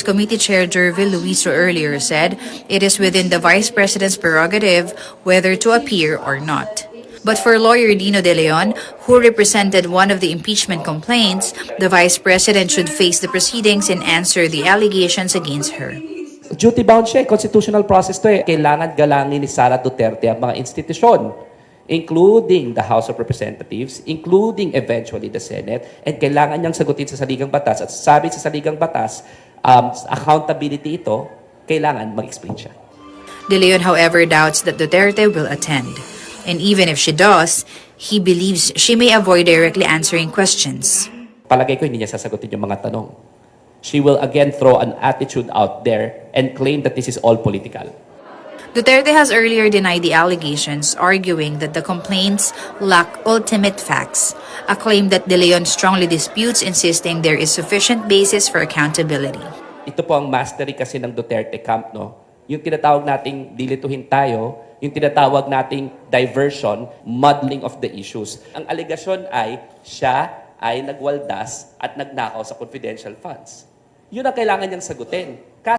Committee Chair Jervil Luiso earlier said it is within the Vice President's prerogative whether to appear or not. But for lawyer Dino De Leon, who represented one of the impeachment complaints, the Vice President should face the proceedings and answer the allegations against her. Duty-bound siya, constitutional process to eh. Kailangan galangin ni Sara Duterte ang mga institusyon, including the House of Representatives, including eventually the Senate, and kailangan niyang sagutin sa saligang batas. At sabi sa saligang batas, accountability ito, kailangan mag-explain siya. De Leon, however, doubts that Duterte will attend. And even if she does, he believes she may avoid directly answering questions. Palagay ko hindi niya sasagutin yung mga tanong. She will again throw an attitude out there and claim that this is all political. Duterte has earlier denied the allegations, arguing that the complaints lack ultimate facts, a claim that De Leon strongly disputes, insisting there is sufficient basis for accountability. Ito po ang mastery kasi ng Duterte camp, no? Yung tinatawag nating dilituhin tayo, yung tinatawag nating diversion, muddling of the issues. Ang alegasyon ay siya ay nagwaldas at nagnakaw sa confidential funds. Yun ang kailangan niyang sagutin.